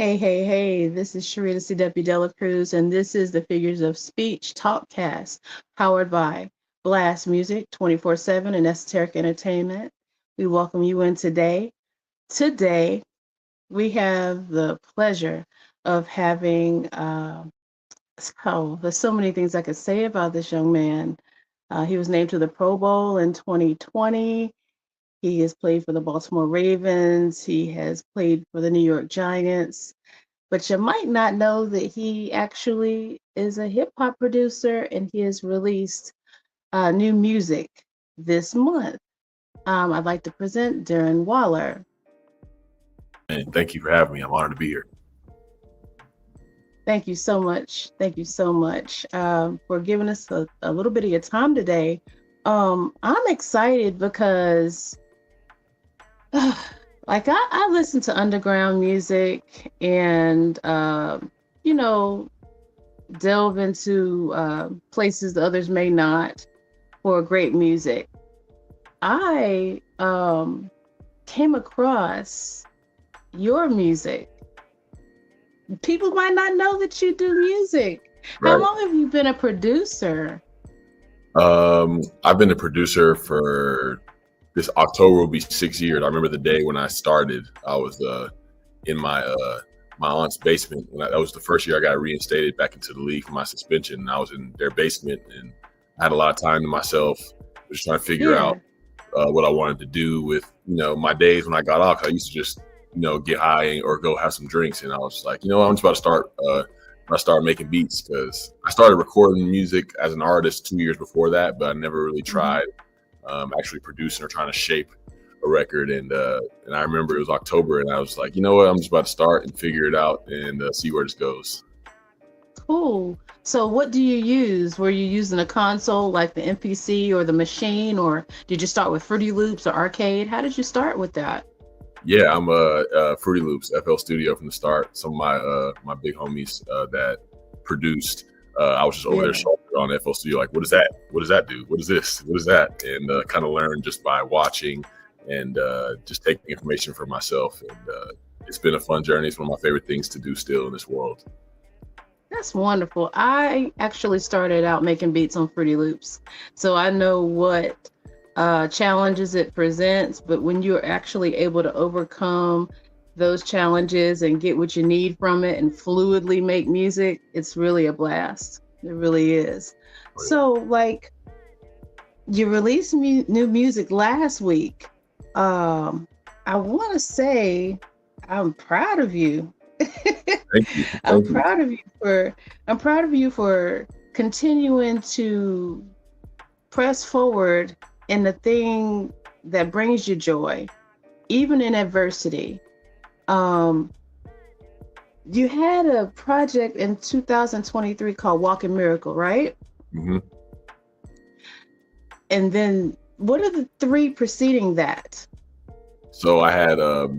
Hey, hey, hey, this is Sharita C.W. Dela Cruz, and this is the Figures of Speech Talkcast, powered by Blast Music 24/7 and Esoteric Entertainment. We welcome you in today. Today, we have the pleasure of having, there's so many things I could say about this young man. He was named to the Pro Bowl in 2020. He has played for the Baltimore Ravens. He has played for the New York Giants. But you might not know that he actually is a hip hop producer and he has released new music this month. I'd like to present Darren Waller. And thank you for having me. I'm honored to be here. Thank you so much. Thank you so much for giving us a little bit of your time today. I'm excited because I listen to underground music and delve into places that others may not for great music. I came across your music. People might not know that you do music. How long have you been a producer? I've been a producer for this October will be 6 years. I remember the day when I started. I was in my aunt's basement. That was the first year I got reinstated back into the league from my suspension. And I was in their basement and I had a lot of time to myself, just trying to figure out what I wanted to do with my days when I got off. I used to just get high or go have some drinks, and I was like, I'm just about to start making beats, because I started recording music as an artist 2 years before that, but I never really tried actually producing or trying to shape a record. And I remember it was October, and I was like, you know what, I'm just about to start and figure it out and see where this goes. Cool. So what do you use? Were you using a console like the MPC or the machine, or did you start with Fruity Loops or Arcade? How did you start with that? Yeah, I'm Fruity Loops, FL Studio from the start. Some of my big homies that produced, I was just over there on FL Studio, like, what is that? What does that do? What is this? What is that? And kind of learned just by watching and just taking information for myself. And it's been a fun journey. It's one of my favorite things to do still in this world. That's wonderful. I actually started out making beats on Fruity Loops, so I know what challenges it presents, but when you're actually able to overcome those challenges and get what you need from it and fluidly make music, it's really a blast. It really is. Oh, yeah. So, like, you released new music last week. I want to say I'm proud of you. Thank you. I'm proud of you for continuing to press forward in the thing that brings you joy, even in adversity. You had a project in 2023 called Walking Miracle, right? Mm-hmm. And then what are the three preceding that? So I had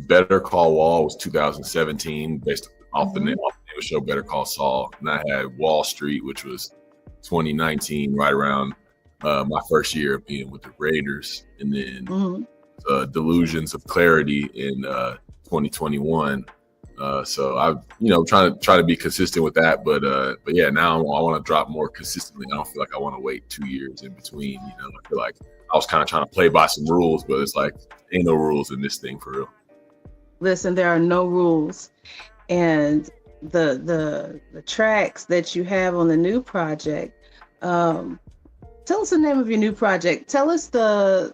Better Call Wall, was 2017, based off the name of the show Better Call Saul. And I had Wall Street, which was 2019, right around my first year of being with the Raiders. And then Delusions of Clarity in 2021. So I've, trying to be consistent with that. But yeah, now I want to drop more consistently. I don't feel like I want to wait 2 years in between. I feel like I was kind of trying to play by some rules, but it's like, ain't no rules in this thing for real. Listen, there are no rules. And the tracks that you have on the new project, tell us the name of your new project. Tell us the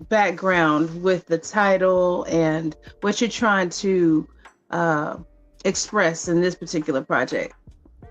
background with the title and what you're trying to express in this particular project.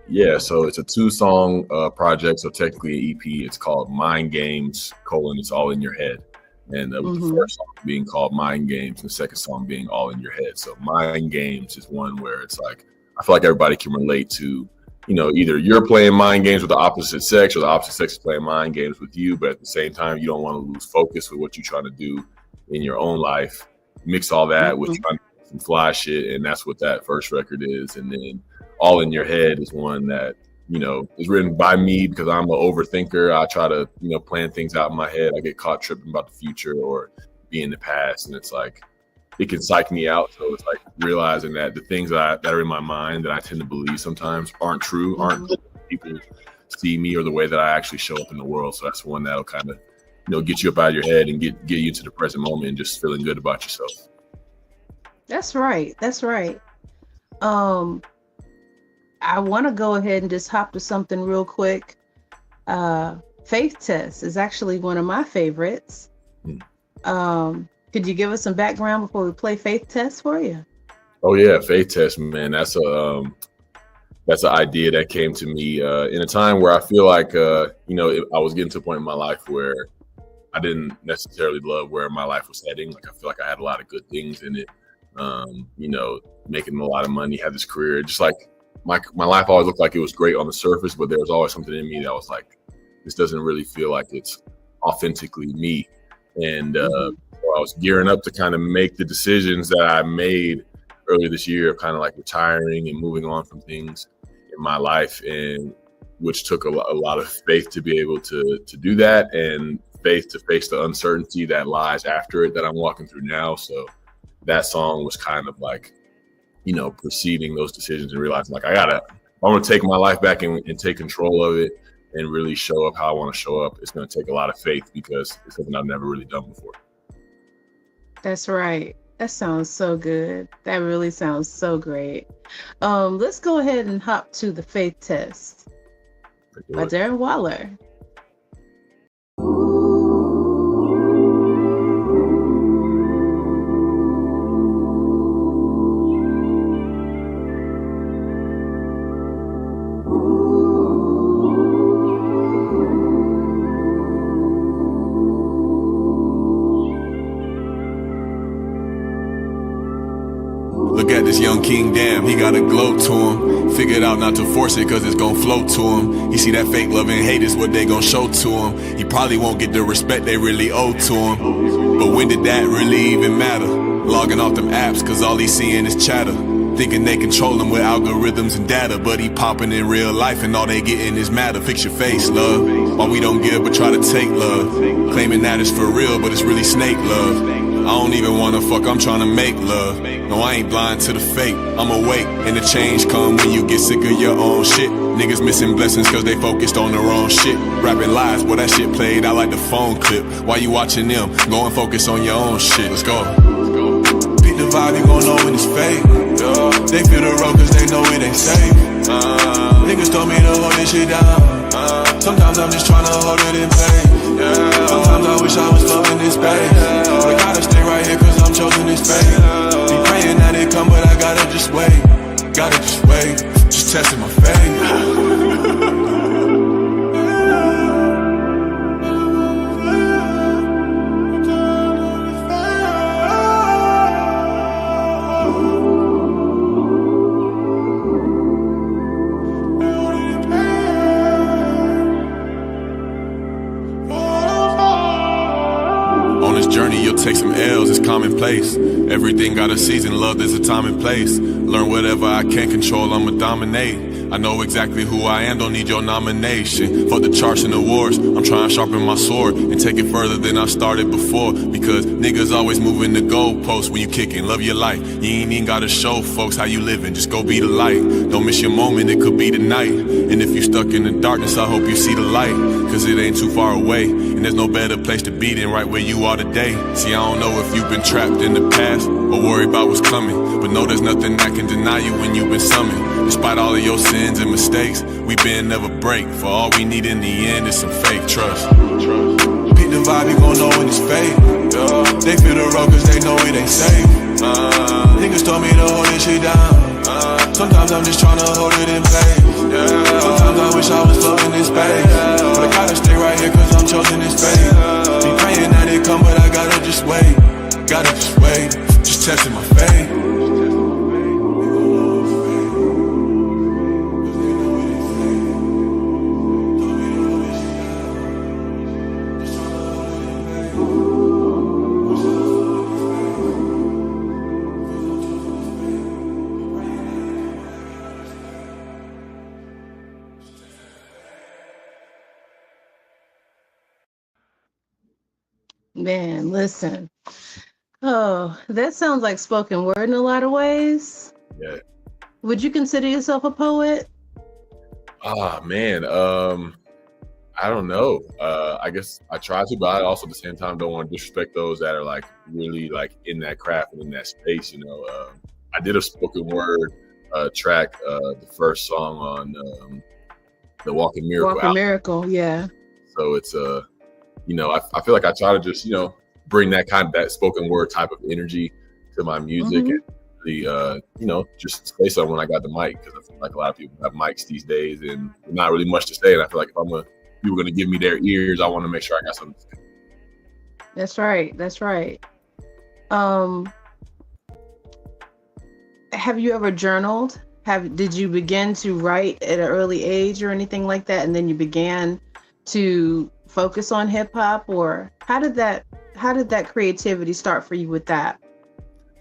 Yeah, so it's a 2-song project, so technically an EP. It's called Mind Games, It's All in Your Head. And with the first song being called Mind Games and the second song being All in Your Head. So Mind Games is one where it's like, I feel like everybody can relate to, either you're playing mind games with the opposite sex or the opposite sex is playing mind games with you. But at the same time, you don't want to lose focus with what you're trying to do in your own life. Mix all that with trying to do some fly shit. And that's what that first record is. And then All in Your Head is one that, is written by me because I'm an overthinker. I try to, plan things out in my head. I get caught tripping about the future or be in the past. And it's like, it can psych me out. So it's like realizing that the things that are in my mind that I tend to believe sometimes aren't true, aren't people see me or the way that I actually show up in the world. So that's one that'll kind of, get you up out of your head and get you into the present moment and just feeling good about yourself. That's right. That's right. I want to go ahead and just hop to something real quick. Faith Test is actually one of my favorites. Could you give us some background before we play Faith Test for you? Oh yeah, Faith Test, man. That's an idea that came to me in a time where I feel like I was getting to a point in my life where I didn't necessarily love where my life was heading. Like I feel like I had a lot of good things in it. Making a lot of money, had this career. Just like my life always looked like it was great on the surface, but there was always something in me that was like, this doesn't really feel like it's authentically me. And so I was gearing up to kind of make the decisions that I made earlier this year of kind of like retiring and moving on from things in my life, and which took a lot of faith to be able to do that, and faith to face the uncertainty that lies after it that I'm walking through now. So that song was kind of like, preceding those decisions and realizing like I want to take my life back and take control of it and really show up how I want to show up. It's going to take a lot of faith because it's something I've never really done before. That's right. That sounds so good. That really sounds so great. Let's go ahead and hop to the Faith Test by Darren Waller. This young king, damn, he got a glow to him. Figured out not to force it cause it's gon' flow to him. He see that fake love and hate is what they gon' show to him. He probably won't get the respect they really owe to him. But when did that really even matter? Logging off them apps cause all he seeing is chatter. Thinking they control him with algorithms and data. But he popping in real life and all they getting is matter. Fix your face, love. Why we don't give but try to take love. Claiming that it's for real but it's really snake love. I don't even wanna fuck, I'm tryna make love. No, I ain't blind to the fate, I'm awake. And the change come when you get sick of your own shit. Niggas missing blessings cause they focused on the wrong shit. Rapping lies, boy that shit played out like the phone clip. Why you watching them? Go and focus on your own shit. Let's go. Beat the vibe, you gon' know when it's fake. They feel the road cause they know it ain't safe. Niggas told me to hold this shit down. Sometimes I'm just tryna hold it in place. Sometimes I wish I was floating in space. But I gotta stay right here cause I'm chosen this fate. Be praying that it come but I gotta just wait. Just testing my faith. Take some L's, it's commonplace. Everything got a season, love there's a time and place. Learn whatever I can't control, I'ma dominate. I know exactly who I am, don't need your nomination. Fuck the charts and awards, I'm trying to sharpen my sword and take it further than I started before. Because niggas always moving the goalposts when you kicking. Love your life, you ain't even gotta show folks how you living. Just go be the light, don't miss your moment, it could be the night. And if you stuck in the darkness, I hope you see the light. Cause it ain't too far away, and there's no better place to be than right where you are today. See, I don't know if you've been trapped in the past or worried about what's coming, but know there's nothing that can deny you when you've been summoned. Despite all of your sins and mistakes, we been never break. For all we need in the end is some faith, trust. Beat the vibe, you gon' know when it's fake. They feel the road cause they know it ain't safe. Niggas told me to hold this shit down. Sometimes I'm just tryna hold it in place. Sometimes I wish I was floating in space. But I gotta stay right here cause I'm chosen this fate. Be praying that it come but I gotta just wait. Just testing my faith. Man, listen, Oh, that sounds like spoken word in a lot of ways. Yeah. Would you consider yourself a poet? Ah, man. I don't know. I guess I try to, but I also at the same time don't want to disrespect those that are like really like in that craft and in that space. I did a spoken word track, the first song on the Walking Miracle Walking album. Miracle, yeah. So it's I feel like I try to just bring that spoken word type of energy to my music, and really just say something when I got the mic, because I feel like a lot of people have mics these days and not really much to say, and I feel like if people are going to give me their ears, I want to make sure I got something to say. That's right. Have you ever journaled? Did you begin to write at an early age or anything like that, and then you began to focus on hip hop, or how did that creativity start for you with that?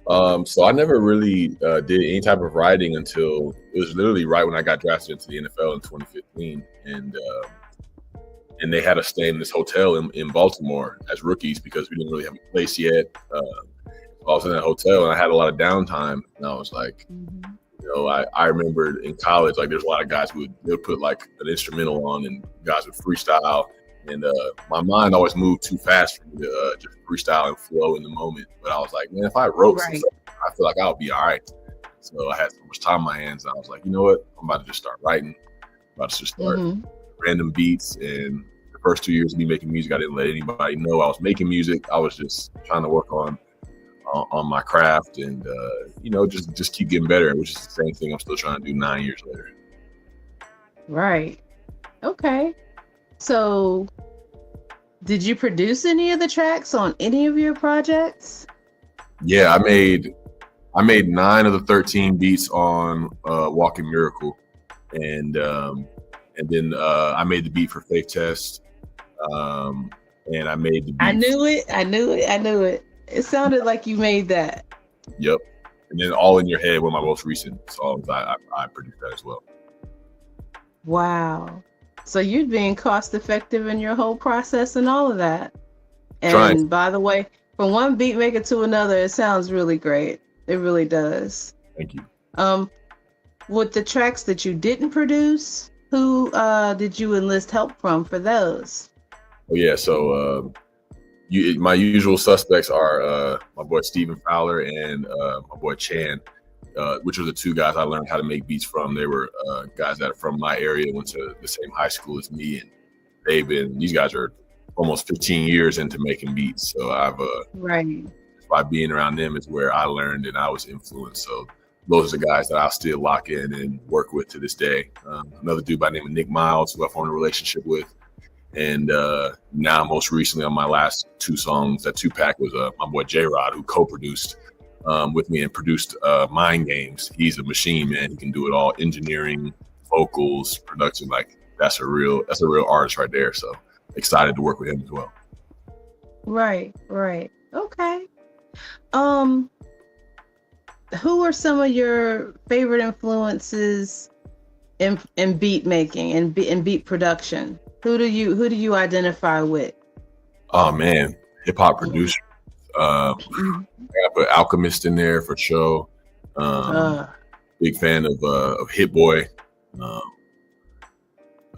So I never really did any type of writing until it was literally right when I got drafted into the NFL in 2015, and they had us stay in this hotel in Baltimore as rookies because we didn't really have a place yet. I was in that hotel and I had a lot of downtime, and I was like, I remembered in college, like there's a lot of guys who would put like an instrumental on and guys would freestyle. And my mind always moved too fast for me to just freestyle and flow in the moment. But I was like, man, if I wrote something, I feel like I'll be all right. So I had so much time on my hands. And I was like, you know what? I'm about to just start writing. I'm about to just start random beats. And the first 2 years of me making music, I didn't let anybody know I was making music. I was just trying to work on my craft and, just keep getting better, which is the same thing I'm still trying to do 9 years later. Right. Okay. So, did you produce any of the tracks on any of your projects? Yeah, I made 9 of the 13 beats on Walking Miracle, and then I made the beat for Faith Test, and I made the beat. I knew it. It sounded like you made that. Yep, and then All in Your Head, one of my most recent songs, I produced that as well. Wow. So you're being cost effective in your whole process and all of that. And Trying. By the way, from one beat maker to another, it sounds really great. It really does. Thank you. With the tracks that you didn't produce, who did you enlist help from for those? Oh yeah, so my usual suspects are my boy Stephen Fowler and my boy Chan, which are the two guys I learned how to make beats from. They were guys that are from my area, went to the same high school as me, and these guys are almost 15 years into making beats. So I've by being around them is where I learned and I was influenced. So those are the guys that I'll still lock in and work with to this day. Another dude by the name of Nick Miles, who I formed a relationship with. And now most recently on my last 2 songs, that 2-pack was my boy J-Rod, who co-produced with me and produced Mind Games. He's a machine, man. He can do it all: engineering, vocals, production. Like that's a real artist right there. So excited to work with him as well. Right. Okay. Who are some of your favorite influences in beat making and beat production? Who do you identify with? Oh man, hip hop producer. I put Alchemist in there for sure. Big fan of Hit Boy.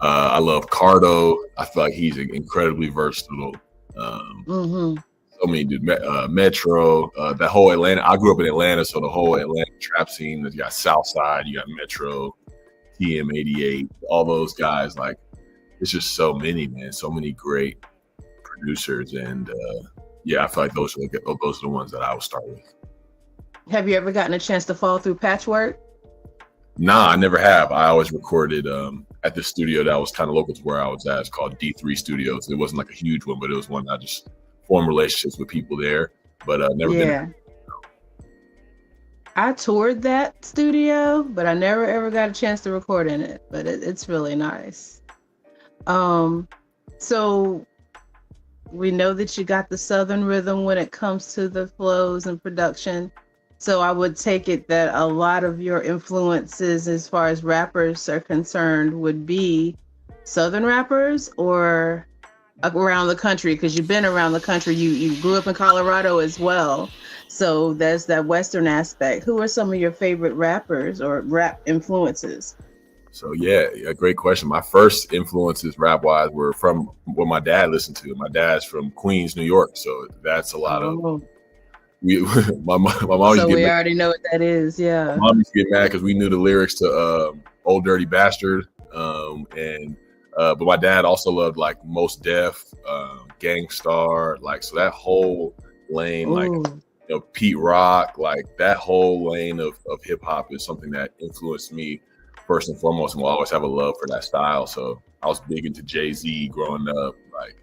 I love Cardo. I feel like he's incredibly versatile. So many dudes. Metro. That whole Atlanta. I grew up in Atlanta, so the whole Atlanta trap scene. You got Southside. You got Metro, TM88. All those guys. Like it's just so many, man. So many great producers, and I feel like those are the ones that I would start with. Have you ever gotten a chance to fall through Patchwork? Nah, I never have. I always recorded at the studio that was kind of local to where I was at. It's called D3 Studios. It wasn't like a huge one, but it was one that I just formed relationships with people there. But never been. I toured that studio, but I never ever got a chance to record in it. But it's really nice. So we know that you got the Southern rhythm when it comes to the flows and production. So I would take it that a lot of your influences as far as rappers are concerned would be Southern rappers, or around the country, because you've been around the country. You grew up in Colorado as well. So there's that Western aspect. Who are some of your favorite rappers or rap influences? So yeah, a great question. My first influences rap wise were from what my dad listened to. My dad's from Queens, New York, so that's a lot of we. My mom used So to we get already know what that is. Yeah. my mom used to get mad because we knew the lyrics to "Old Dirty Bastard," but my dad also loved like Most Def, Gangstar, like so that whole lane, like Pete Rock, like that whole lane of hip hop is something that influenced me first and foremost, and will always have a love for that style. So I was big into Jay-Z growing up. Like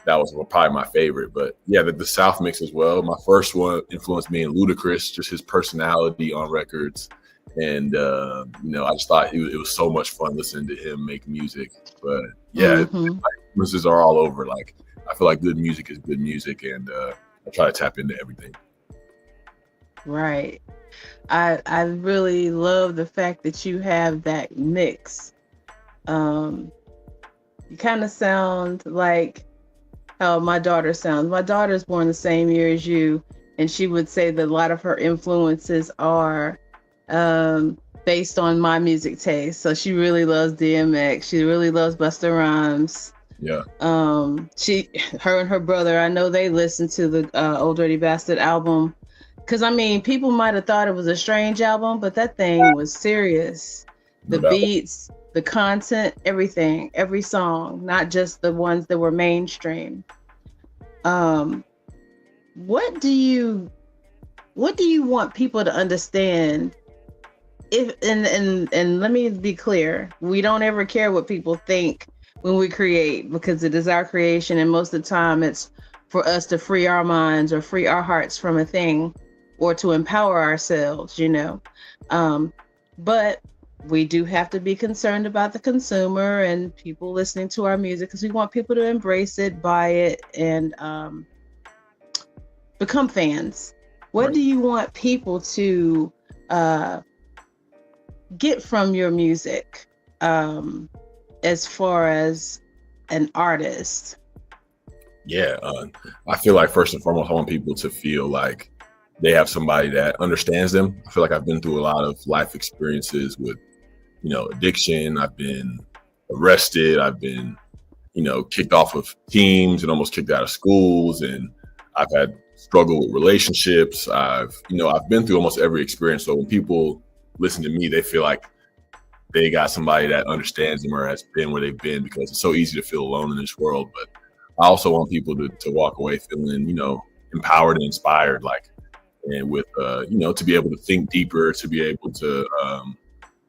that was probably my favorite. But yeah, the South mix as well. My first one influenced me in Ludacris, just his personality on records. And, I just thought it was so much fun listening to him make music. But yeah, influences are all over. Like I feel like good music is good music, and I try to tap into everything. Right. I really love the fact that you have that mix. You kind of sound like how my daughter sounds. My daughter's born the same year as you, and she would say that a lot of her influences are based on my music taste. So she really loves DMX. She really loves Busta Rhymes. Yeah. Her and her brother, I know they listened to the Old Dirty Bastard album. Because, I mean, people might have thought it was a strange album, but that thing was serious. The beats, the content, everything, every song, not just the ones that were mainstream. What do you want people to understand? And let me be clear, we don't ever care what people think when we create, because it is our creation, and most of the time it's for us to free our minds or free our hearts from a thing, or to empower ourselves, but we do have to be concerned about the consumer and people listening to our music, because we want people to embrace it, buy it, and become fans. What do you want people to get from your music as far as an artist? Yeah, I feel like first and foremost, I want people to feel like they have somebody that understands them. I feel like I've been through a lot of life experiences with, addiction. I've been arrested. I've been, kicked off of teams and almost kicked out of schools. And I've had struggle with relationships. I've been through almost every experience. So when people listen to me, they feel like they got somebody that understands them or has been where they've been, because it's so easy to feel alone in this world. But I also want people to walk away feeling, empowered and inspired, and with, to be able to think deeper, to be able to,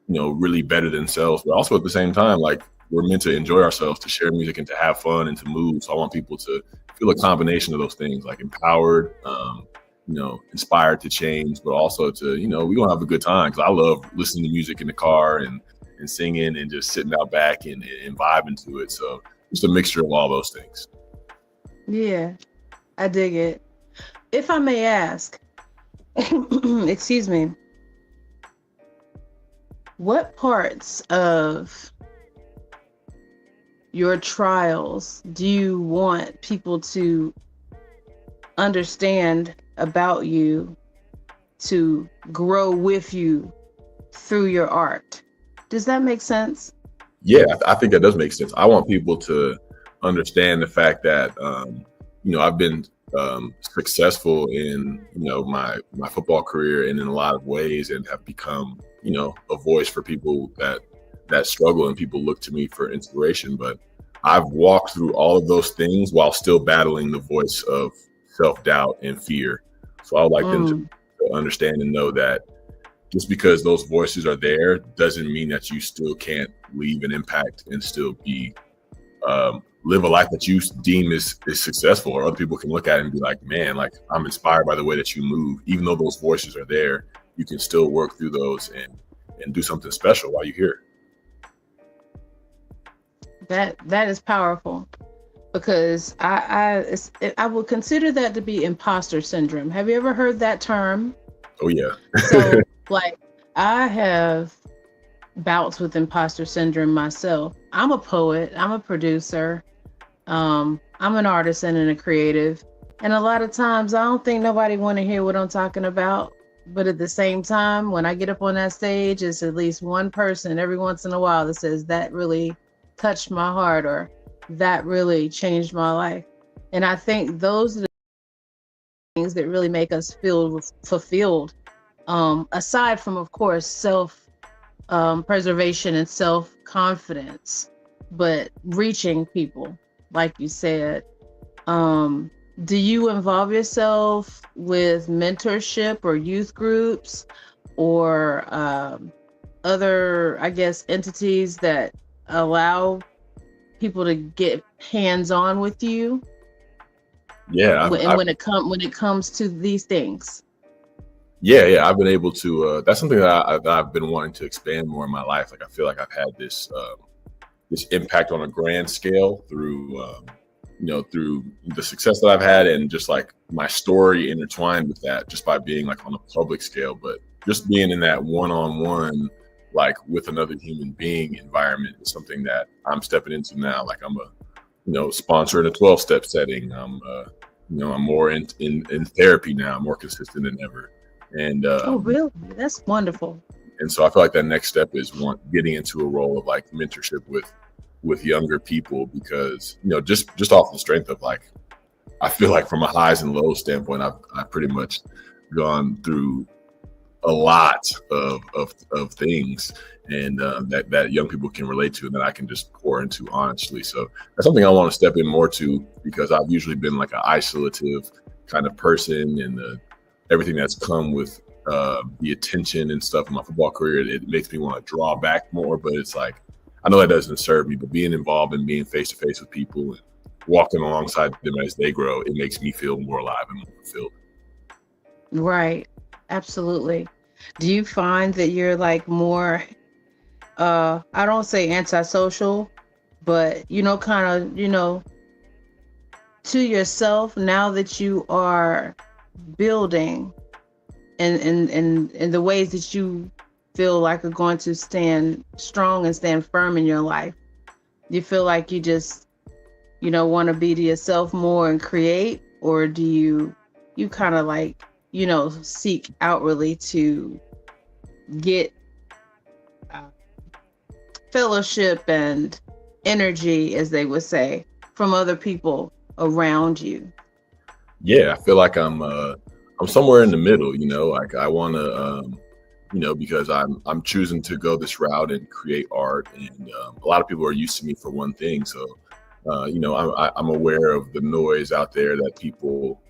really better themselves, but also at the same time, like we're meant to enjoy ourselves, to share music and to have fun and to move. So I want people to feel a combination of those things, like empowered, inspired to change, but also to, we're going to have a good time. Cause I love listening to music in the car and singing and just sitting out back and vibing to it. So just a mixture of all those things. Yeah, I dig it. If I may ask, excuse me, what parts of your trials do you want people to understand about you, to grow with you through your art? Does that make sense? Yeah, I think that does make sense. I want people to understand the fact that, I've been successful in my football career and in a lot of ways, and have become a voice for people that struggle, and people look to me for inspiration. But I've walked through all of those things while still battling the voice of self-doubt and fear. So I would like them to understand and know that just because those voices are there doesn't mean that you still can't leave an impact and still be live a life that you deem is successful, or other people can look at it and be like, man, like I'm inspired by the way that you move. Even though those voices are there, you can still work through those and do something special while you're here. That is powerful, because I would consider that to be imposter syndrome. Have you ever heard that term? Oh yeah. So like I have bouts with imposter syndrome myself. I'm a poet, I'm a producer, I'm an artist and a creative, and a lot of times I don't think nobody want to hear what I'm talking about. But at the same time, when I get up on that stage, it's at least one person every once in a while that says that really touched my heart, or that really changed my life. And I think those are the things that really make us feel fulfilled. Aside from, of course, self preservation and self confidence, but reaching people, like you said. Do you involve yourself with mentorship or youth groups, or other, I guess, entities that allow people to get hands-on with you? Yeah, When it comes to these things. yeah. I've been able to. That's something that I've been wanting to expand more in my life. Like I feel like I've had this impact on a grand scale through through the success that I've had, and just like my story intertwined with that, just by being like on a public scale, but just being in that one-on-one, like with another human being environment, is something that I'm stepping into now. Like I'm a sponsor in a 12-step setting. I'm more in therapy now. I'm more consistent than ever. And Oh, really? That's wonderful. and so I feel like that next step is getting into a role of like mentorship with younger people, because just off the strength of like, I feel like from a highs and lows standpoint, I've pretty much gone through a lot of things, and that young people can relate to, and that I can just pour into honestly. So that's something I want to step in more to, because I've usually been like an isolative kind of person, and everything that's come with the attention and stuff in my football career, it makes me want to draw back more. But it's like, I know that doesn't serve me, but being involved and being face to face with people and walking alongside them as they grow, it makes me feel more alive and more fulfilled. Right. Absolutely. Do you find that you're like more, I don't say antisocial, but kind of, to yourself, now that you are building and the ways that you feel like are going to stand strong and stand firm in your life? You feel like you just, want to be to yourself more and create, or do you kind of like, seek outwardly to get fellowship and energy, as they would say, from other people around you? Yeah, I feel like I'm somewhere in the middle. Like I want to, because I'm choosing to go this route and create art, and a lot of people are used to me for one thing. So, I'm aware of the noise out there that people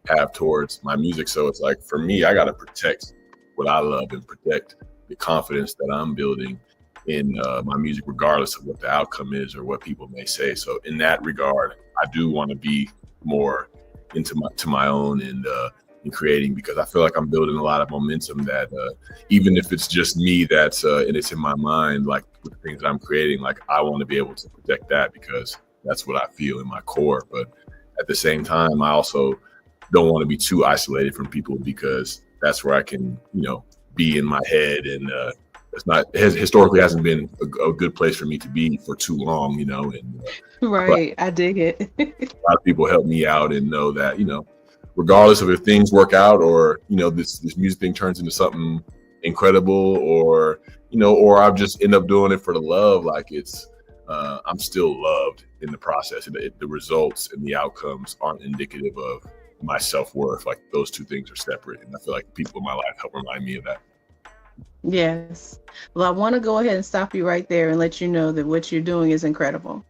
have towards my music. So it's like, for me, I got to protect what I love and protect the confidence that I'm building in my music, regardless of what the outcome is or what people may say. So in that regard, I do want to be more into my own and creating, because I feel like I'm building a lot of momentum that even if it's just me that's and it's in my mind, like with the things that I'm creating, like I want to be able to protect that, because that's what I feel in my core. But at the same time, I also don't want to be too isolated from people, because that's where I can, be in my head, and historically hasn't been a good place for me to be for too long, and Right. I dig it. a lot of people help me out and know that, regardless of if things work out, or, this music thing turns into something incredible, or, or I just end up doing it for the love, like it's, I'm still loved in the process. The results and the outcomes aren't indicative of my self-worth. Like those two things are separate. And I feel like people in my life help remind me of that. Yes. Well, I want to go ahead and stop you right there and let you know that what you're doing is incredible.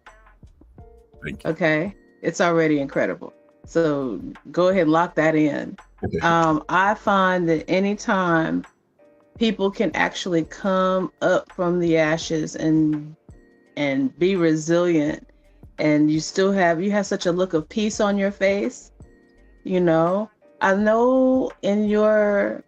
Thank you. Okay. It's already incredible. So go ahead and lock that in. I find that anytime people can actually come up from the ashes and be resilient, and you have such a look of peace on your face. I know in your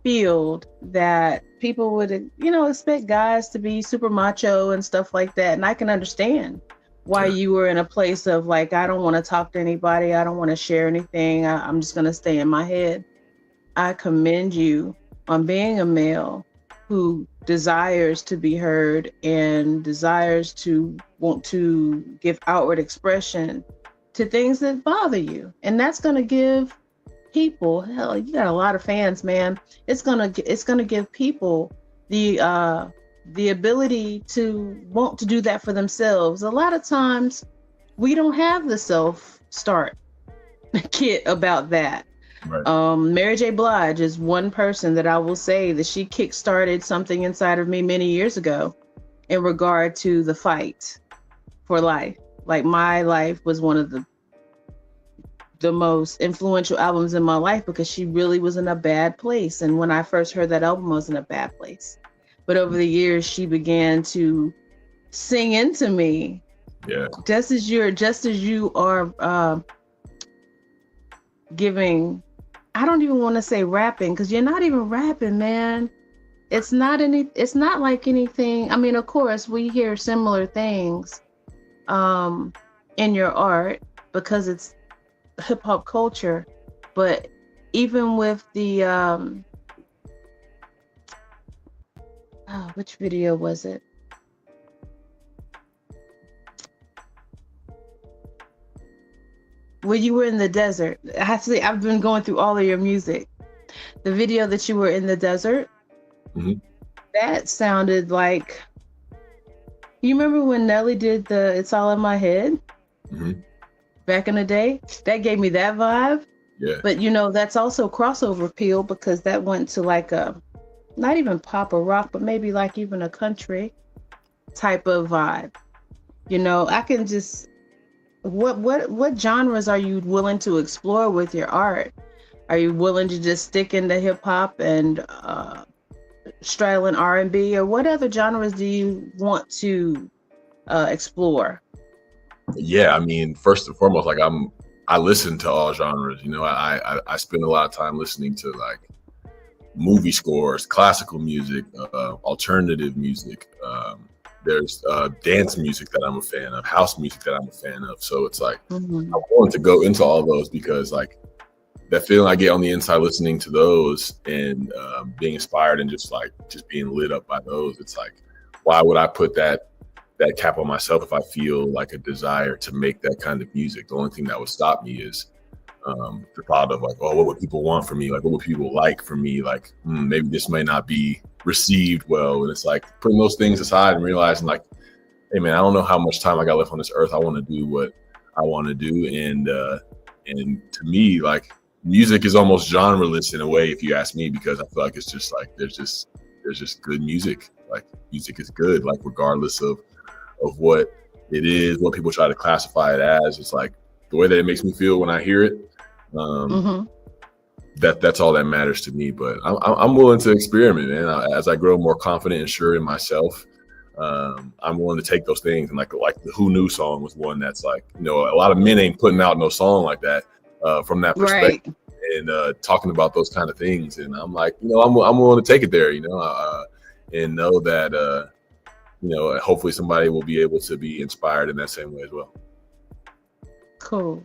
field that people would, expect guys to be super macho and stuff like that. And I can understand why you were in a place of like, I don't want to talk to anybody. I don't want to share anything. I'm just going to stay in my head. I commend you on being a male who desires to be heard and desires to want to give outward expression to things that bother you. And that's going to give people, hell, you got a lot of fans, man. It's going to give people the ability to want to do that for themselves. A lot of times we don't have the self-start kit about that. Right. Mary J. Blige is one person that I will say that she kickstarted something inside of me many years ago in regard to the fight for life. Like, My Life was one of the most influential albums in my life because she really was in a bad place. And when I first heard that album, I was in a bad place. But over the years, she began to sing into me. Yeah. Just as you are giving, I don't even want to say rapping, because you're not even rapping, man. It's not like anything. I mean, of course, we hear similar things in your art because it's hip hop culture. But even with the which video was it? When you were in the desert. I have to say, I've been going through all of your music. The video that you were in the desert, that sounded like, you remember when Nelly did the It's All in My Head? Back in the day? That gave me that vibe. Yeah. But that's also crossover appeal, because that went to like a, not even pop or rock, but maybe like even a country type of vibe. I can just, what genres are you willing to explore with your art? Are you willing to just stick into hip hop and straddling R&B, or what other genres do you want to explore? Yeah, I mean, first and foremost, like I listen to all genres. I spend a lot of time listening to like movie scores, classical music, alternative music. There's dance music that I'm a fan of, house music that I'm a fan of. So it's like, I want to go into all those because like that feeling I get on the inside listening to those and being inspired and just being lit up by those. It's like, why would I put that cap on myself if I feel like a desire to make that kind of music? The only thing that would stop me is the thought of like, oh, what would people want from me? Like, what would people like from me? Like, maybe this may not be received well. And it's like putting those things aside and realizing like, hey man, I don't know how much time I got left on this earth. I want to do what I want to do. And to me, like, music is almost genreless in a way, if you ask me, because I feel like it's just like, there's just good music. Like, music is good, like regardless of what it is, what people try to classify it as. It's like the way that it makes me feel when I hear it. That's all that matters to me. But I'm willing to experiment, man. As I grow more confident and sure in myself, I'm willing to take those things. And like the Who Knew song was one that's like, a lot of men ain't putting out no song like that from that perspective, right. And talking about those kind of things. And I'm like, I'm willing to take it there, and know that hopefully somebody will be able to be inspired in that same way as well. Cool.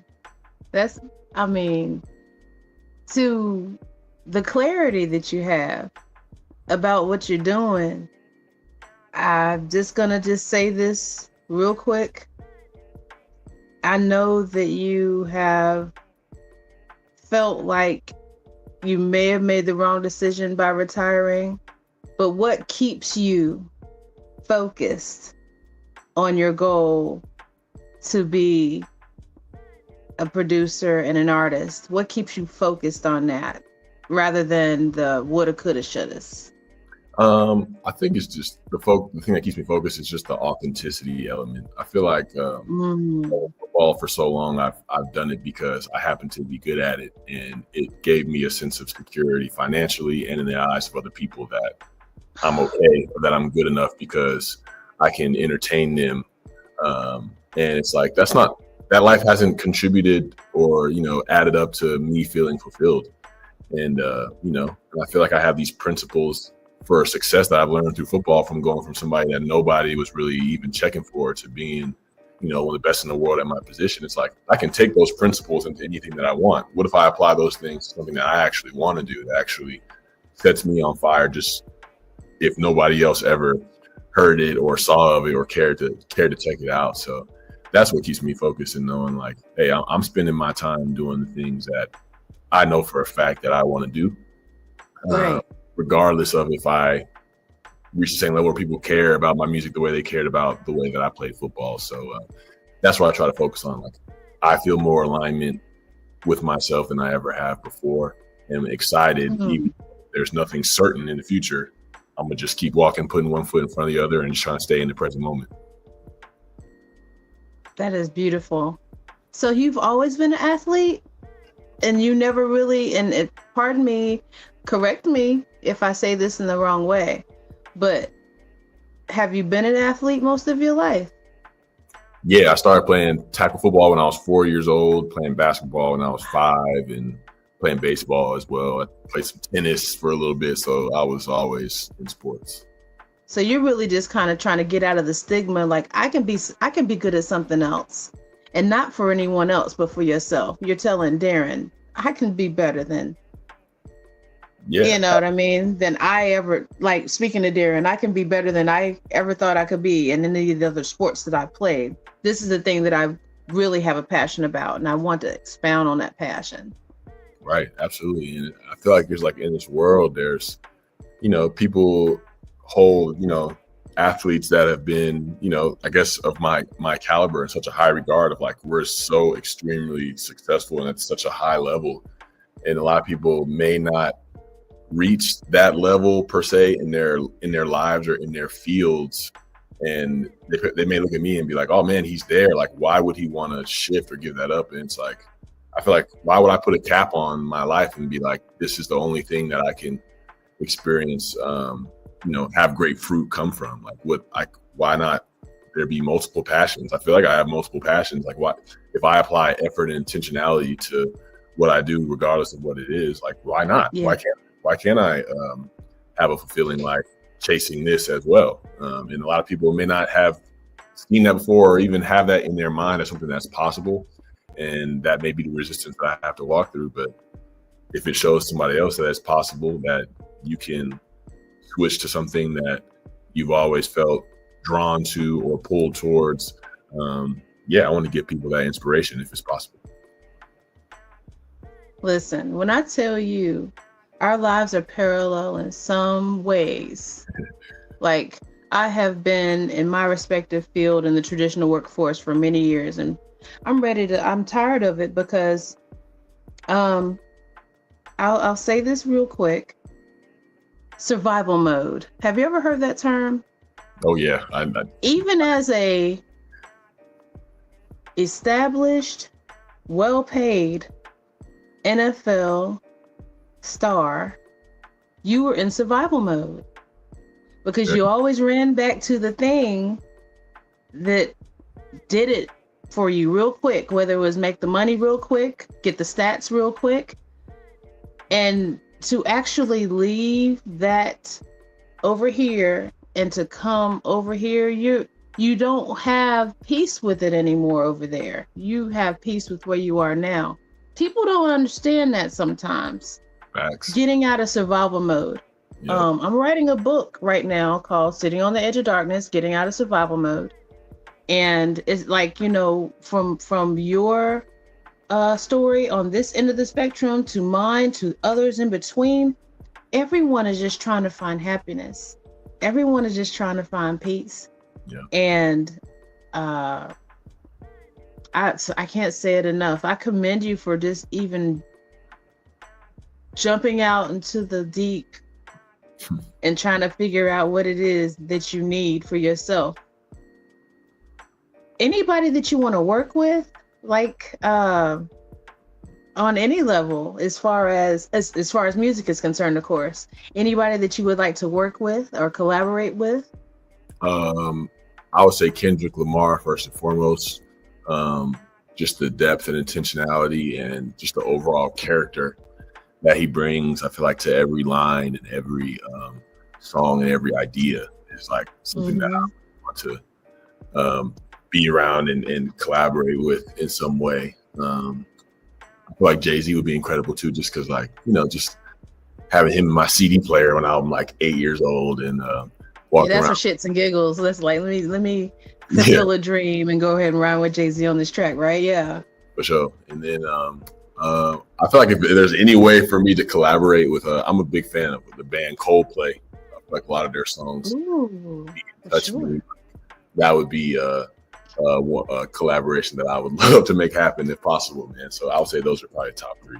To the clarity that you have about what you're doing, I'm just gonna say this real quick. I know that you have felt like you may have made the wrong decision by retiring, but what keeps you focused on your goal to be a producer and an artist? What keeps you focused on that rather than the woulda, coulda, shouldas? I think it's just the thing that keeps me focused is just the authenticity element. I feel like football for so long, I've done it because I happen to be good at it, and it gave me a sense of security financially and in the eyes of other people that I'm okay, or that I'm good enough because I can entertain them. And it's like, that life hasn't contributed or, added up to me feeling fulfilled. And, I feel like I have these principles for success that I've learned through football, from going from somebody that nobody was really even checking for to being, one of the best in the world at my position. It's like, I can take those principles into anything that I want. What if I apply those things to something that I actually want to do, that actually sets me on fire, just if nobody else ever heard it or saw of it or cared to check it out. So that's what keeps me focused and knowing like, hey, I'm spending my time doing the things that I know for a fact that I want to do, regardless of if I reach the same level where people care about my music the way they cared about the way that I played football. So that's what I try to focus on. Like, I feel more alignment with myself than I ever have before. And excited, even if there's nothing certain in the future. I'm gonna just keep walking, putting one foot in front of the other, and just trying to stay in the present moment. That is beautiful. So you've always been an athlete, and you never really, and pardon me, correct me if I say this in the wrong way, but have you been an athlete most of your life? Yeah, I started playing tackle football when I was 4 years old, playing basketball when I was 5, and playing baseball as well. I played some tennis for a little bit, so I was always in sports. So you're really just kind of trying to get out of the stigma, like I can be good at something else, and not for anyone else, but for yourself. You're telling Darren, I can be better than, you know what I mean, than I ever, like speaking to Darren, I can be better than I ever thought I could be in any of the other sports that I played. This is the thing that I really have a passion about, and I want to expound on that passion. Right, absolutely. And I feel like there's like in this world, there's, people hold, athletes that have been, I guess of my caliber in such a high regard of like, we're so extremely successful and at such a high level. And a lot of people may not reach that level per se in their lives or in their fields. And they may look at me and be like, oh man, he's there. Like, why would he want to shift or give that up? And it's like, I feel like, why would I put a cap on my life and be like, this is the only thing that I can experience, have great fruit come from? Like, why not there be multiple passions? I feel like I have multiple passions. Like, what if I apply effort and intentionality to what I do, regardless of what it is? Like, why not? Yeah. Why can't I have a fulfilling life chasing this as well? And a lot of people may not have seen that before or even have that in their mind as something that's possible. And that may be the resistance that I have to walk through. But if it shows somebody else that it's possible, that you can switch to something that you've always felt drawn to or pulled towards, I want to give people that inspiration if it's possible. Listen, when I tell you our lives are parallel in some ways, like I have been in my respective field in the traditional workforce for many years, and I'm tired of it because I'll say this real quick. Survival mode. Have you ever heard that term? Oh yeah. Even as a established, well-paid NFL star, you were in survival mode because you always ran back to the thing that did it for you real quick, whether it was make the money real quick, get the stats real quick. And to actually leave that over here and to come over here, you don't have peace with it anymore over there. You have peace with where you are now. People don't understand that sometimes. Facts. Getting out of survival mode. Yep. I'm writing a book right now called Sitting on the Edge of Darkness, Getting Out of Survival Mode. And it's like, from your story on this end of the spectrum to mine to others in between, everyone is just trying to find happiness. Everyone is just trying to find peace. Yeah. And I can't say it enough. I commend you for just even jumping out into the deep and trying to figure out what it is that you need for yourself. Anybody that you want to work with, like on any level, as far as music is concerned, of course, anybody that you would like to work with or collaborate with? I would say Kendrick Lamar first and foremost. Just the depth and intentionality and just the overall character that he brings, I feel like, to every line and every song and every idea is like something that I want to be around and collaborate with in some way. I feel like Jay-Z would be incredible too, just because, like, just having him in my CD player when I'm like 8 years old and walking that's around. for shits and giggles. That's like let me fulfill a dream and go ahead and rhyme with Jay-Z on this track, right? Yeah. For sure. And then I feel like if there's any way for me to collaborate with, I'm a big fan of the band Coldplay. I feel like a lot of their songs touch me. That would be a collaboration that I would love to make happen if possible, man. So I would say those are probably top 3.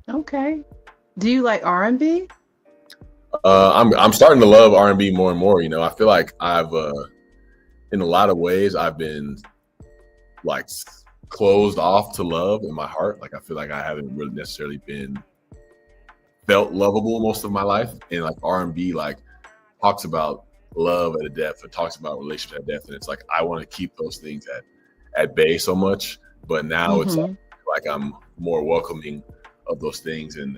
Okay. Do you like R&B? I'm starting to love R&B more and more. You know, I feel like I've in a lot of ways I've been like closed off to love in my heart. Like I feel like I haven't really necessarily been felt lovable most of my life. And like R&B like talks about love at a depth, it talks about relationships at depth, and it's like I want to keep those things at bay so much. But now it's like I'm more welcoming of those things and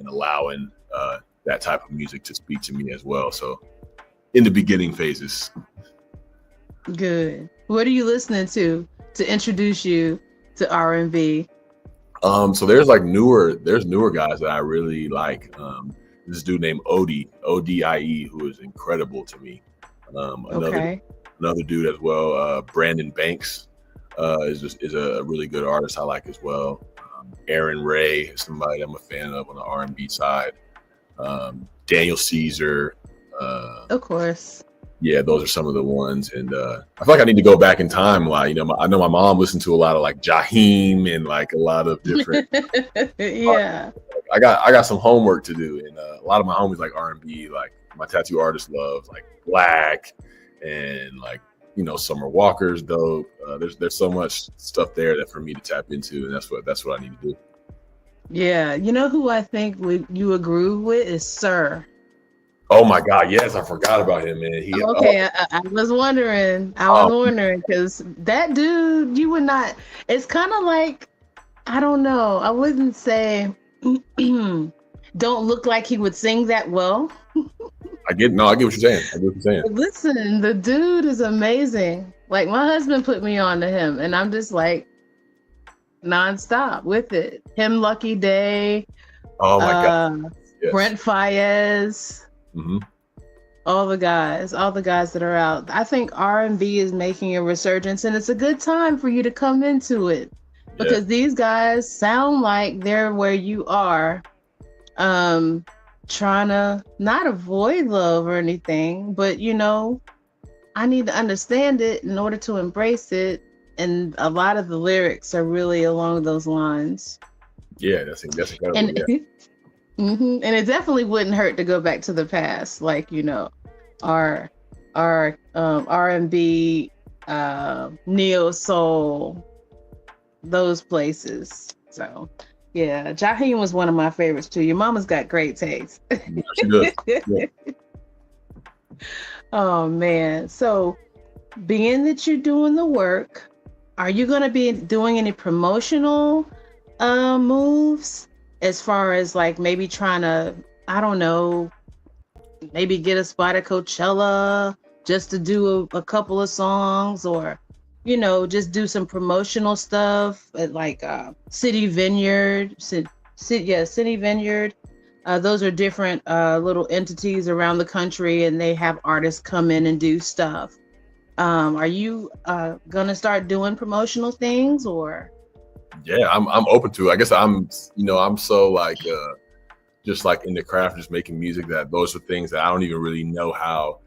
allowing that type of music to speak to me as well. So in the beginning phases. Good. What are you listening to introduce you to R&B? So there's newer guys that I really like. This dude named Oldie, Odie, who is incredible to me. Another dude as well, Brandon Banks, is a really good artist I like as well. Aaron Ray is somebody I'm a fan of on the R&B side. Daniel Caesar. Of course. Yeah, those are some of the ones. And I feel like I need to go back in time. Like, you know, I know my mom listened to a lot of like Jaheim and like a lot of different. Yeah. I got some homework to do, and a lot of my homies like R&B, like my tattoo artist loves like Black, and like, you know, Summer Walker's dope. There's so much stuff there that for me to tap into, and that's what I need to do. Yeah, you know who I think you agree with is Sir. Oh my God, yes, I forgot about him, man. I was wondering. Because that dude, you would not. It's kind of like, I don't know. I wouldn't say don't look like he would sing that well. I get what you're saying. Listen, the dude is amazing. Like my husband put me on to him, and I'm just like nonstop with it. Him, Lucky Day. Oh my God. Yes. Brent Fayez. Mm-hmm. All the guys that are out. I think R&B is making a resurgence, and it's a good time for you to come into it because these guys sound like they're where you are, trying to not avoid love or anything, but you know, I need to understand it in order to embrace it, and a lot of the lyrics are really along those lines. Yeah, that's incredible. And, and it definitely wouldn't hurt to go back to the past, like, you know, our R&B, neo soul, those places. So yeah, Jaheim was one of my favorites too. Your mama's got great taste. She does. Yeah. Oh man. So being that you're doing the work, are you going to be doing any promotional moves as far as like maybe trying to, I don't know, maybe get a spot at Coachella just to do a couple of songs, or, you know, just do some promotional stuff at like City Vineyard. City Vineyard. Those are different little entities around the country, and they have artists come in and do stuff. Are you gonna start doing promotional things, or? Yeah, I'm open to it. I guess I'm so like just like in the craft, just making music, that those are things that I don't even really know how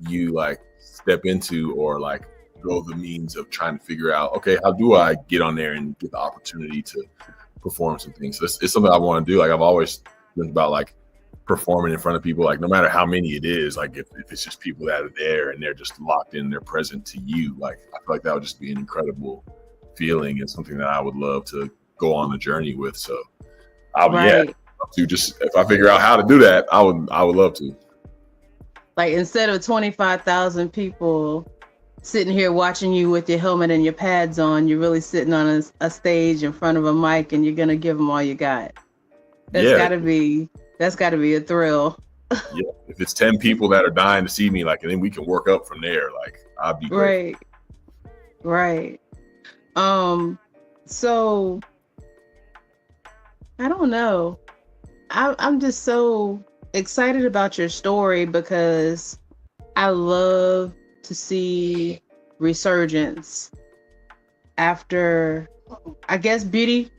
you like step into, or like go the means of trying to figure out, okay, how do I get on there and get the opportunity to perform some things? So it's something I want to do. Like I've always been about like performing in front of people, like no matter how many it is, like if it's just people that are there and they're just locked in, they're present to you, like I feel like that would just be an incredible feeling and something that I would love to go on a journey with. So to just, if I figure out how to do that, I would love to. Like instead of 25,000 people sitting here watching you with your helmet and your pads on, you're really sitting on a stage in front of a mic, and you're gonna give them all you got. That's gotta be a thrill. Yeah, if it's 10 people that are dying to see me, like, and then we can work up from there. Like, I'd be great. Right. So I don't know. I'm just so excited about your story because I love to see resurgence after, I guess, beauty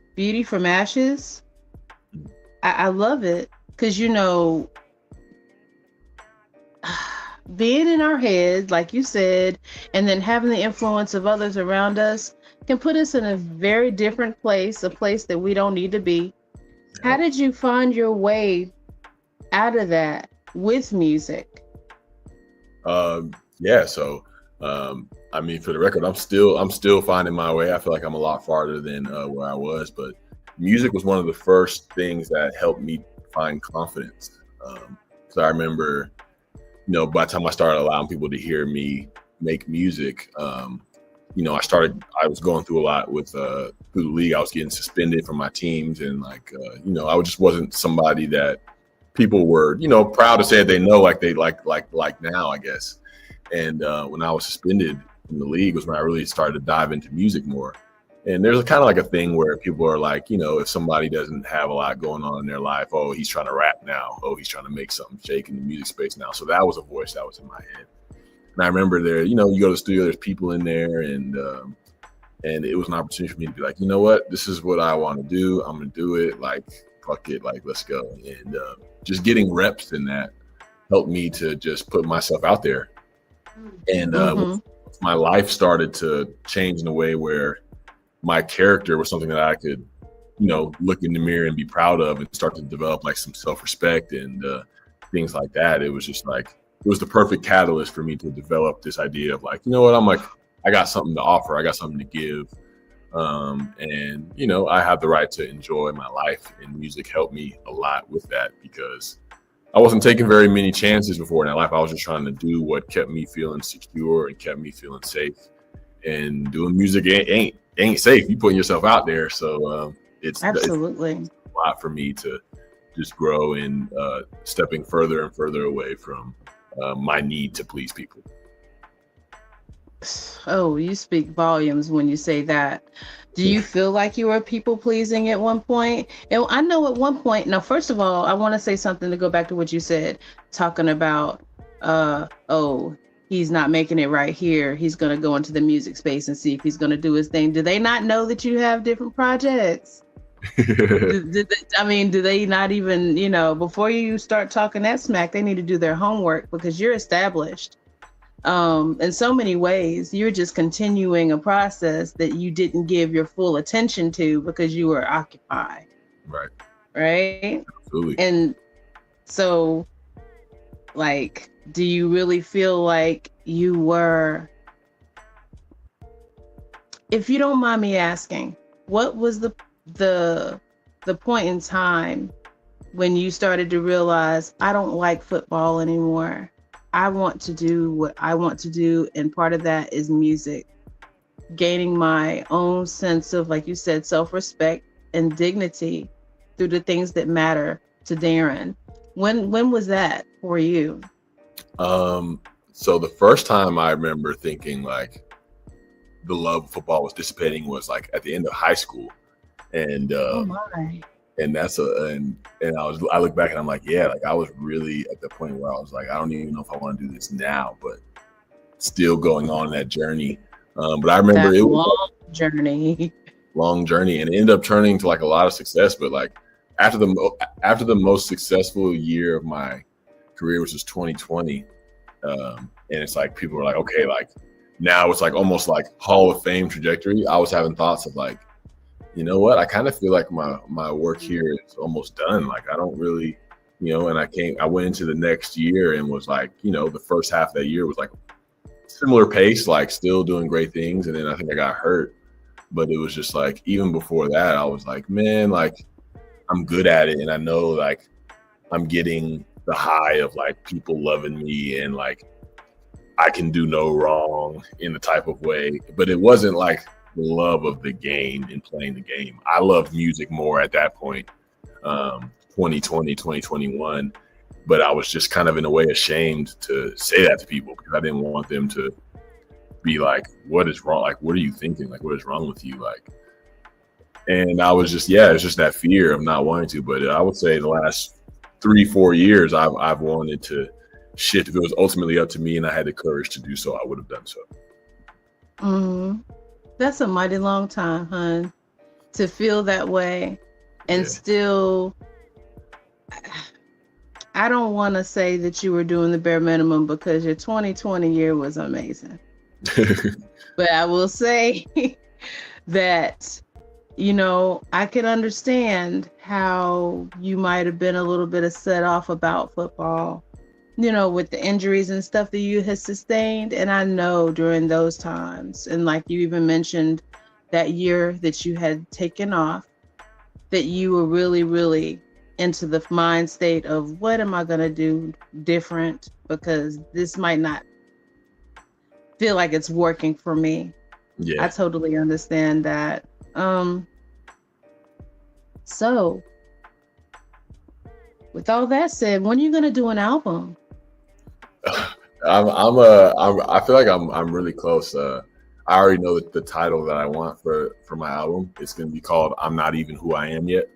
from ashes. I love it because, being in our head, like you said, and then having the influence of others around us can put us in a very different place, a place that we don't need to be. How did you find your way out of that with music? Yeah. So, I mean, for the record, I'm still finding my way. I feel like I'm a lot farther than where I was, but music was one of the first things that helped me find confidence. So I remember, by the time I started allowing people to hear me make music, I was going through a lot with through the league. I was getting suspended from my teams, and I just wasn't somebody that people were, proud to say that they know, like they like now, I guess. And when I was suspended from the league was when I really started to dive into music more. And there's kind of like a thing where people are like, if somebody doesn't have a lot going on in their life, oh, he's trying to rap now. Oh, he's trying to make something shake in the music space now. So that was a voice that was in my head. And I remember there, you go to the studio, there's people in there, and it was an opportunity for me to be like, you know what, this is what I want to do. I'm going to do it. Like, fuck it. Like, let's go. And just getting reps in that helped me to just put myself out there. And my life started to change in a way where my character was something that I could, look in the mirror and be proud of and start to develop like some self-respect and things like that. It was just like, it was the perfect catalyst for me to develop this idea of like, I'm like, I got something to offer. I got something to give. And, I have the right to enjoy my life, and music helped me a lot with that because I wasn't taking very many chances before in that life. I was just trying to do what kept me feeling secure and kept me feeling safe. And doing music ain't safe. You putting yourself out there. So it's absolutely it's a lot for me to just grow and stepping further and further away from my need to please people. Oh, you speak volumes when you say that. Do you feel like you were people pleasing at one point? And I know at one point, now, first of all, I want to say something to go back to what you said, talking about, he's not making it right here. He's going to go into the music space and see if he's going to do his thing. Do they not know that you have different projects? do they not even, before you start talking that smack, they need to do their homework because you're established. In so many ways, you're just continuing a process that you didn't give your full attention to because you were occupied. Right. Absolutely. And so, like, do you really feel like you were, if you don't mind me asking, what was the point in time when you started to realize, I don't like football anymore? I want to do what I want to do, and part of that is music. Gaining my own sense of, like you said, self-respect and dignity through the things that matter to Darren. When was that for you? So the first time I remember thinking like the love of football was dissipating was like at the end of high school, and oh my. And that's I look back and I'm like, yeah, like I was really at the point where I was like, I don't even know if I want to do this now, but still going on that journey. But I remember it was long journey, and it ended up turning to like a lot of success. But like after the most successful year of my career, which was 2020, and it's like people were like, okay, like now it's like almost like Hall of Fame trajectory. I was having thoughts of like, you know what? I kind of feel like my work here is almost done. Like I don't really, and I went into the next year and was like, the first half of that year was like similar pace, like still doing great things. And then I think I got hurt, but it was just like, even before that, I was like, man, like I'm good at it. And I know like I'm getting the high of like people loving me and like I can do no wrong in the type of way, but it wasn't like the love of the game and playing the game. I loved music more at that point, 2020, 2021, but I was just kind of in a way ashamed to say that to people because I didn't want them to be like, what is wrong? Like, what are you thinking? Like, what is wrong with you? Like, And I was just, it's just that fear of not wanting to. But I would say the last 3-4 years, I've wanted to shift. If it was ultimately up to me and I had the courage to do so, I would have done so. That's a mighty long time, hun, to feel that way. And still, I don't want to say that you were doing the bare minimum, because your 2020 year was amazing. But I will say that, I can understand how you might have been a little bit set off about football, with the injuries and stuff that you had sustained. And I know during those times, and like you even mentioned that year that you had taken off, that you were really, really into the mind state of, what am I going to do different? Because this might not feel like it's working for me. Yeah. I totally understand that. So with all that said, when are you going to do an album? I feel like I'm really close. I already know the title that I want for my album. It's going to be called "I'm Not Even Who I Am Yet."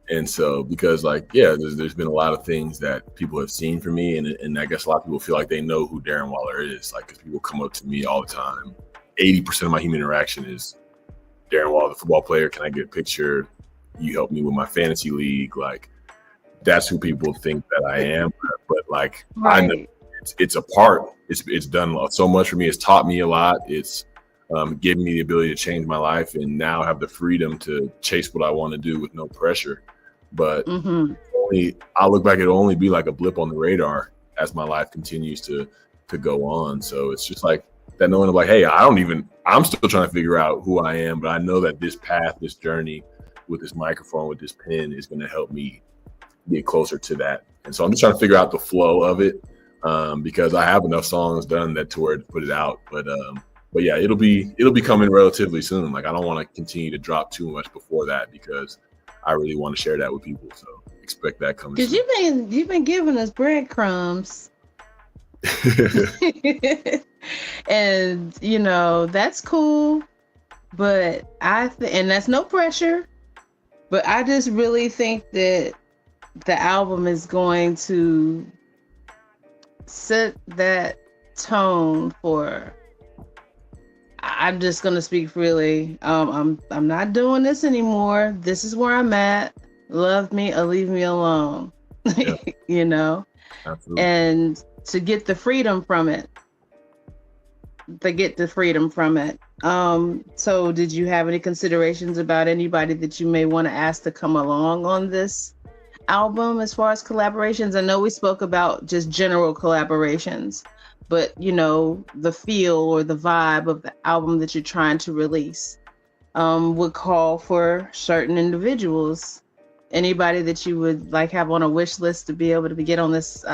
And so, because there's been a lot of things that people have seen from me, and I guess a lot of people feel like they know who Darren Waller is. Like, 'cause people come up to me all the time. 80% of my human interaction is Darren Waller, the football player. Can I get a picture? You help me with my fantasy league. Like, that's who people think that I am. But right. I know it's a part. It's done so much for me. It's taught me a lot. It's given me the ability to change my life, and now have the freedom to chase what I want to do with no pressure. But I look back, it'll only be like a blip on the radar as my life continues to go on. So it's just like that knowing of hey, I'm still trying to figure out who I am, but I know that this path, this journey with this microphone, with this pen, is going to help me get closer to that. And so I'm just trying to figure out the flow of it, because I have enough songs done to where to put it out. But yeah, it'll be coming relatively soon. Like, I don't want to continue to drop too much before that, because I really want to share that with people. So expect that coming. Because you've been giving us breadcrumbs. And that's cool. But and that's no pressure. But I just really think that the album is going to set that tone for. I'm just gonna speak freely. I'm not doing this anymore. This is where I'm at. Love me or leave me alone. Yeah. Absolutely. And to get the freedom from it. So did you have any considerations about anybody that you may want to ask to come along on this album as far as collaborations? I know we spoke about just general collaborations, but the feel or the vibe of the album that you're trying to release would call for certain individuals. Anybody that you would have on a wish list to be able to get on this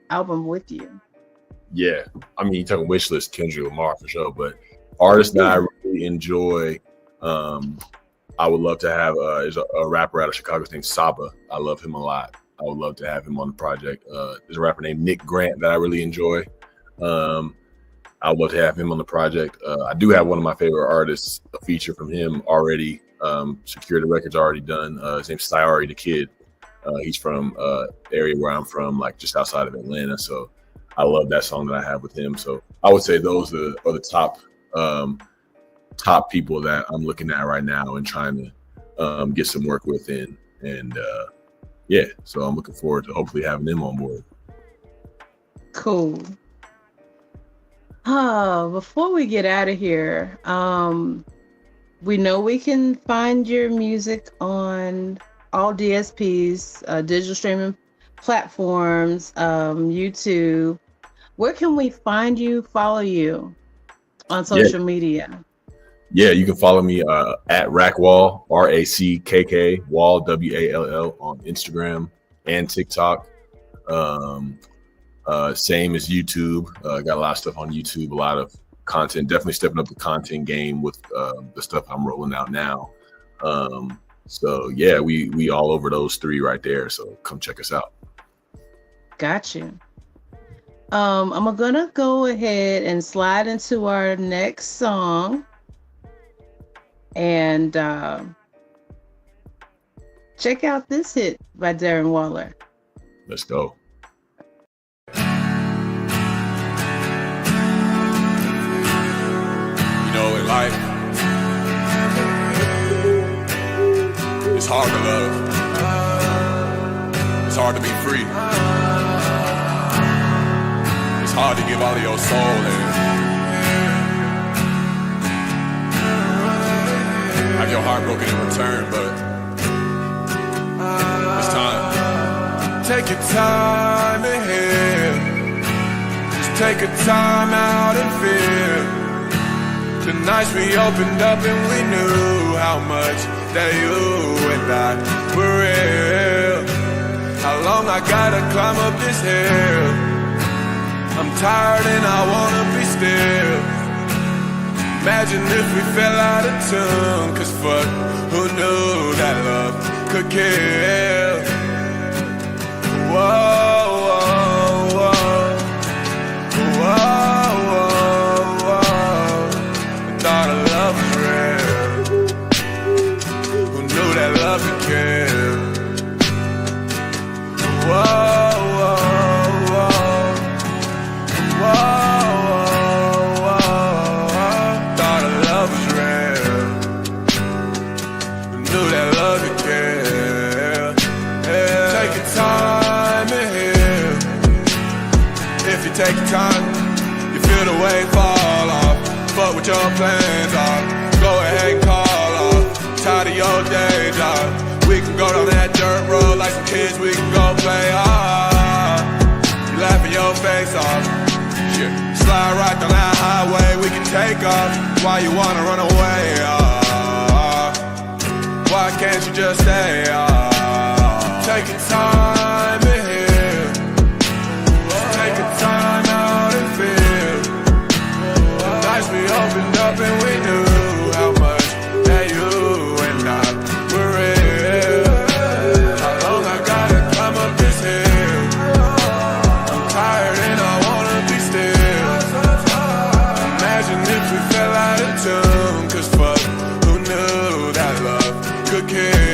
album with you? Yeah, I mean, you're talking wish list, Kendrick Lamar for sure, but artists that I really enjoy, I would love to have is a rapper out of Chicago named Saba. I love him a lot. I would love to have him on the project. There's a rapper named Nick Grant that I really enjoy. I would love to have him on the project. I do have one of my favorite artists, a feature from him already secured. The record's already done. His name's Sayari the Kid. He's from the area where I'm from, just outside of Atlanta. So I love that song that I have with him. So I would say those are the top people that I'm looking at right now and trying to get some work with in. And so I'm looking forward to hopefully having them on board. Cool. Before we get out of here, we know we can find your music on all DSPs, digital streaming platforms, YouTube. Where can we find you, follow you on social media? Yeah, you can follow me at Rackwall, RACKK, Wall, WALL, on Instagram and TikTok. Same as YouTube. Got a lot of stuff on YouTube, a lot of content. Definitely stepping up the content game with the stuff I'm rolling out now. So yeah, we all over those three right there. So come check us out. Got you. I'm gonna go ahead and slide into our next song. And check out this hit by Darren Waller. Let's go. You know, in life, it's hard to love. It's hard to be free. It's hard to give all of your soul and have your heart broken in return, but it's time. Take your time and heal. Just take a time out and feel. Tonight's we opened up and we knew how much that you and I were real. How long I gotta climb up this hill. I'm tired and I wanna be still. Imagine if we fell out of tune. Cause fuck, who knew that love could kill? Whoa, whoa, whoa. Whoa, whoa, whoa. I thought our love was real. Who knew that love could kill? Whoa, whoa, whoa. Whoa, whoa, whoa. Thought our love was real. Who knew that love could kill? Yeah. Take your time and heal. If you take your time, you feel the weight fall off. Fuck what your plans are. Go ahead and call off. Tired of your day job. We can go down that dirt road like some kids. We can go play hard. You laughing your face off. Shit. Slide right down that highway. We can take off. Why you wanna run away? Why can't you just stay? Take your time and heal. Take your time out and feel. Nights we opened up and we knew how much that you and I were real. How long I gotta climb up this hill. I'm tired and I wanna be still. Imagine if we fell out of tune. Cause fuck, who knew that love could kill?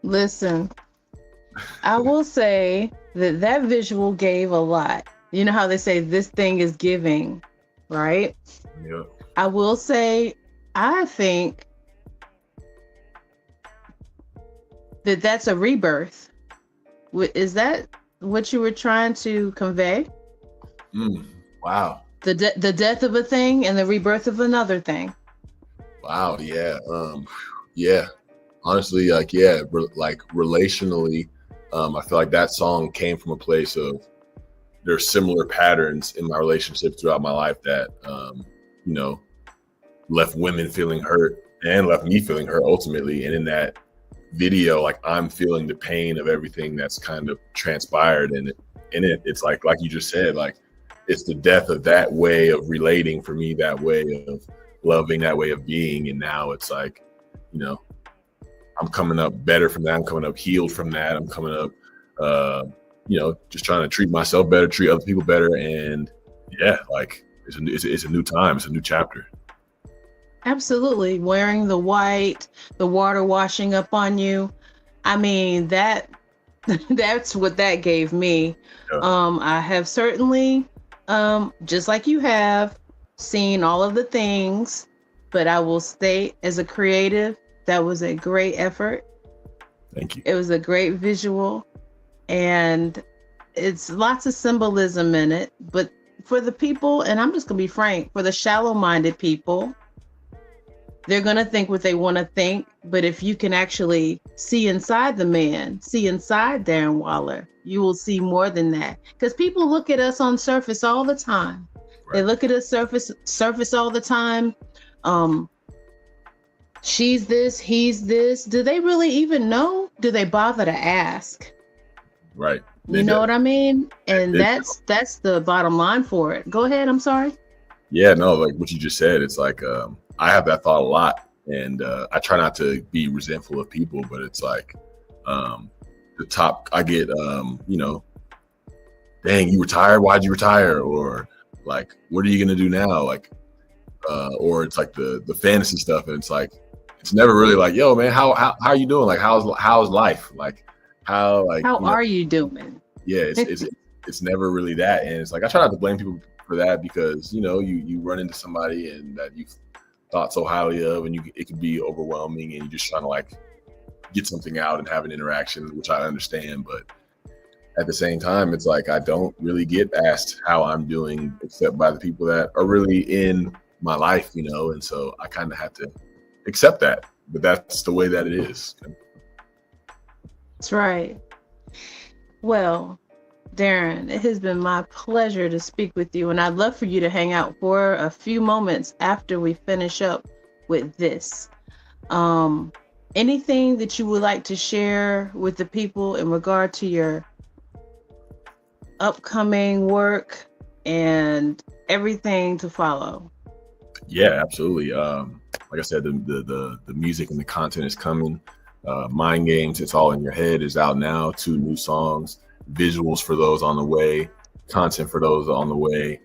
Listen, I will say that visual gave a lot. You know how they say this thing is giving, right? Yep. I will say, I think that's a rebirth. Is that what you were trying to convey? Wow. The death of a thing and the rebirth of another thing. Wow. Yeah. Yeah. Honestly, relationally, I feel like that song came from a place of there's similar patterns in my relationships throughout my life that, left women feeling hurt and left me feeling hurt ultimately. And in that video, like I'm feeling the pain of everything that's kind of transpired. And in it, it's like you just said, like it's the death of that way of relating for me, that way of loving, that way of being. And now it's like, I'm coming up better from that. I'm coming up healed from that. I'm coming up, just trying to treat myself better, treat other people better. And yeah, like it's a new time. It's a new chapter. Absolutely. Wearing the white, the water washing up on you. I mean, that's what that gave me. Yeah. I have certainly, just like you have, seen all of the things, but I will state as a creative, that was a great effort. Thank you. It was a great visual, and it's lots of symbolism in it. But for the people, and I'm just going to be frank, for the shallow-minded people, they're going to think what they want to think. But if you can actually see inside the man, see inside Darren Waller, you will see more than that. Because people look at us on surface all the time. Right. They look at us surface all the time. She's this, he's this. Do they really even know? Do they bother to ask? Right. You know what I mean? And that's the bottom line for it. Go ahead. I'm sorry. Yeah, no, like what you just said, it's like I have that thought a lot, and I try not to be resentful of people, but it's like the top, I get, dang, you retired? Why'd you retire? Or like, what are you gonna do now? Like, or it's like the fantasy stuff, and it's like, it's never really like, yo, man, how are you doing? Like, how's life? Like, how are you doing? Yeah, it's never really that, and it's like I try not to blame people for that, because you run into somebody and that you thought so highly of, and it could be overwhelming, and you're just trying to like get something out and have an interaction, which I understand, but at the same time, it's like I don't really get asked how I'm doing except by the people that are really in my life, and so I kind of have to accept that, but that's the way that it is. That's right. Well, Darren, it has been my pleasure to speak with you, and I'd love for you to hang out for a few moments after we finish up with this. Anything that you would like to share with the people in regard to your upcoming work and everything to follow? Yeah, absolutely. Like I said, the music and the content is coming. Mind Games, It's All in Your Head is out now. 2 new songs, visuals for those on the way, content for those on the way.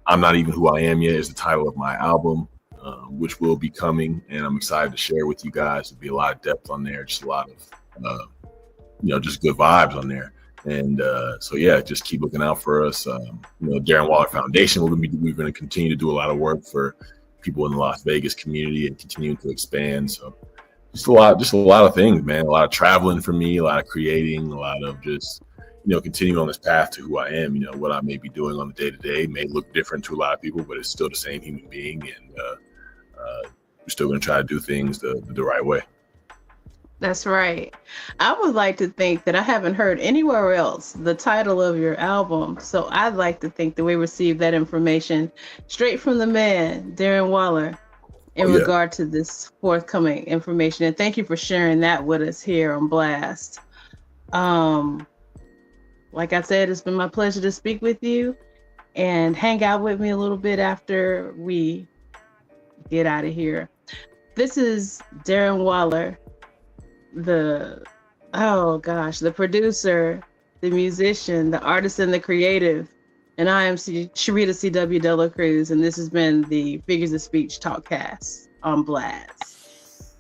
I'm Not Even Who I Am Yet is the title of my album, which will be coming, and I'm excited to share with you guys. There'll be a lot of depth on there, just a lot of just good vibes on there. And so yeah, just keep looking out for us. Darren Waller Foundation, we're going to continue to do a lot of work for people in the Las Vegas community and continuing to expand. So just a lot of things, man. A lot of traveling for me, a lot of creating, a lot of just continuing on this path to who I am. What I may be doing on the day-to-day may look different to a lot of people, but it's still the same human being, and we're still going to try to do things the right way. That's right. I would like to think that I haven't heard anywhere else the title of your album. So I'd like to think that we received that information straight from the man, Darren Waller, in regard to this forthcoming information. And thank you for sharing that with us here on Blast. Like I said, it's been my pleasure to speak with you and hang out with me a little bit after we get out of here. This is Darren Waller, the producer, the musician, the artist, and the creative. And I am Sharita C.W. Dela Cruz, and this has been the Figures of Speech Talkcast on Blast.